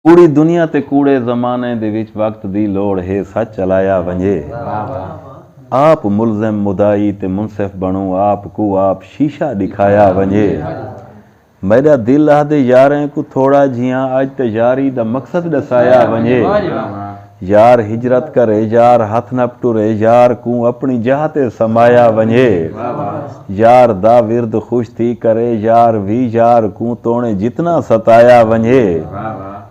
कूड़ी दुनिया ते कूड़े ज़माने दे विच वक्त दी लोड़ है सच चलाया वंजे। आप मुलज़िम मुदाई ते मुनसिफ बनूं आप को आप शीशा दिखाया वंजे। मेरा दिल आदे यारें को थोड़ा जियां अज ते यारी दा मकसद दसाया वंजे। यार हिजरत करे यार हथ न टुरे यार को अपनी जाह ते समाया वंजे। यार दा विरद खुश थी करे यार भी यार को तोने जितना सताया वंजे।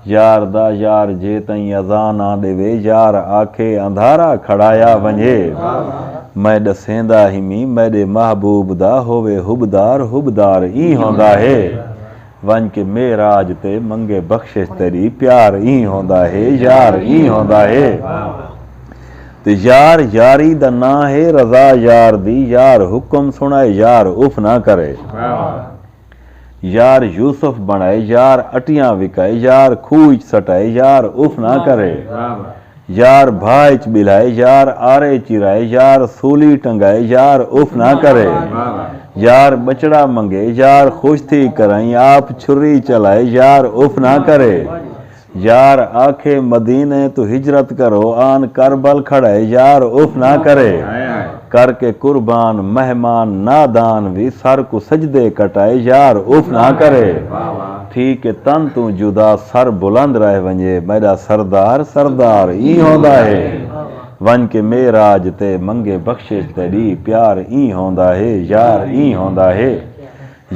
यार दा यार जे तई अज़ान आ देवे यार आखे अंधारा खड़ाया वंजे। मैं दसेंदा हिमी मेरे महबूब दा होवे हुबदार ई होंदा है। वन के मेराज ते मंगे बख्शिश तेरी प्यार ई होंदा है यार ई होंदा है। ते यार यारी दा ना है रज़ा यार दी यार हुक्म सुनाए यार उफ ना करे। यार यूसुफ बनाए यार अटियां विकाए यार खूह सटाए यार उफ ना करे। यार भाई बिलाए यार आरे चिराए यार सूली टंगाए यार उफ ना करे। यार बचड़ा मंगे यार खुश थी कराई आप छुरी चलाए यार उफ ना करे। यार आखे मदीने तो हिजरत करो आन करबल खड़ाए यार उफ ना करे। करके कुर्बान मेहमान नादान भी सर को सजदे कटाए यार उफ ना करे। ठीक है तन तू जुदा सर बुलंद रह वंजे मेरा सरदार ई होंदा है। वन के मेराज ते मंगे बख्शिश तेरी प्यार ई होंदा है यार ई होंदा है।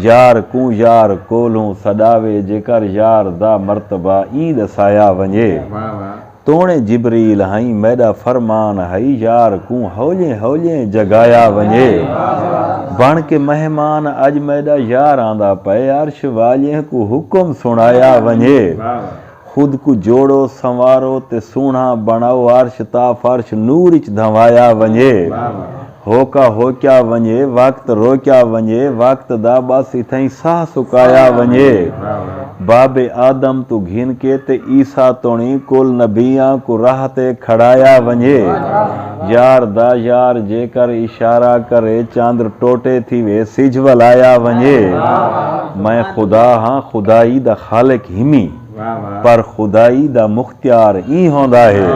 यार को यार कोलों सदावे जेकर यार दा मर्तबा ई दसाया वंजे। तोणे जिबरील हई मेरा फरमान हई यार को हौले हौले जगाया वंजे। बन के मेहमान अज मेरा यार आंदा पे अर्श वाले को हुक्म सुनाया वंजे। खुद को जोड़ो संवारो ते सोना बनाओ अर्श ता फर्श नूर च धवाया वंजे। होका हो क्या वंजे वक्त रो क्या वंजे वक्त दा बस इथई साह सुकाया वंजे। बाबे आदम तू घिन के ते ईसा तोणी कुल नबियां को राह ते खड़ाया वंजे। यार दा यार जेकर इशारा करे चांद टोटे थी वे सिजवलाया वंजे। मैं खुदा हाँ खुदाई दा खालिक हिमी पर खुदाई दा मुख्तियार ई होंदा है।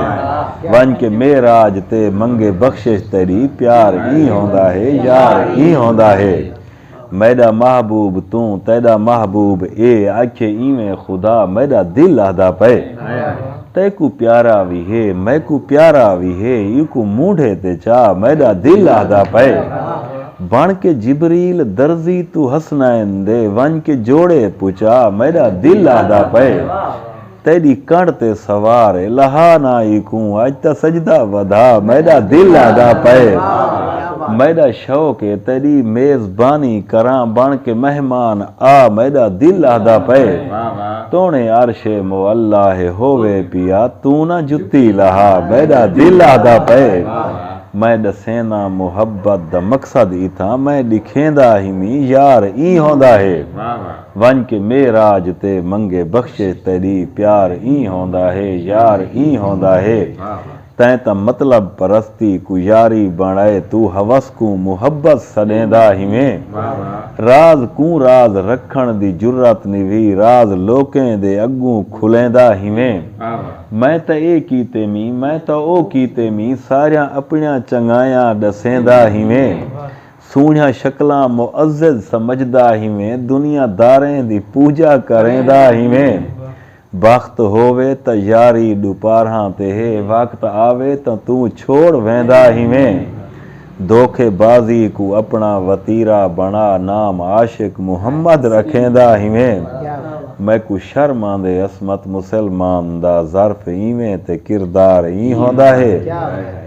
वन के मेराज ते मंगे बख्शिश तेरी प्यार ई होंदा है यार ई होंदा है। मेरा महबूब तू तेरा महबूब ए आखे इवें खुदा मेरा दिल आदा पे। ते को प्यारा भी है मैं को प्यारा भी है इको मूढ़े ते चा मेरा दिल आदा पे। बन के जिबरील दर्जी तू हसनैन दे वन के जोड़े पुचा मेरा दिल आदा पे। तेरी कण ते सवार लहा ना इकू आज ता सजदा वधा मेरा दिल आदा पे। मेरा शौक है तेरी मेजबानी करा बन के मेहमान आ मेरा दिल आदा पे। तोने अर्शे मो अल्लाह होवे पिया तू ना जुती लहा मेरा दिल आदा पे। मैं दसेना मुहब्बत दा मकसद इथा मैं दिखेंदा हिमी यार ई होंदा है। वन के मेराज ते मंगे बख्शे तेरी प्यार ई होंदा है यार ई होंदा है। तैं ता मतलब परस्ती को यारी बनाए तू हवस को मुहब्बत सडेंदा हिमें। राज को राज रखण दी जुर्रत निवी राज लोकें दे अगू खुलेंदा हिमें। मैं ता ए कीते मी मैं ता ओ कीते मी सारिया अपनिया चंगाया दसेंदा हिमें। सूझा शक्लां मुअज़्ज़ज़ समझदा हिमें दुनियादारें दी पूजा करेंदा हिमें। वक्त होवे त यारी दुपारहां ते है वक्त आवे त तू छोड़ वेंदा हिमें। धोखेबाजी को अपना वतीरा बना नाम आशिक मुहम्मद रखेंदा हिमें। मैं को शर्म आंदे असमत मुसलमान दा ज़र्फ इवें ते किरदार ई होंदा है।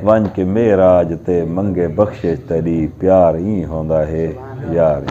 वन के मेराज ते मंगे बख्शिश तेरी प्यार ई होंदा है यार।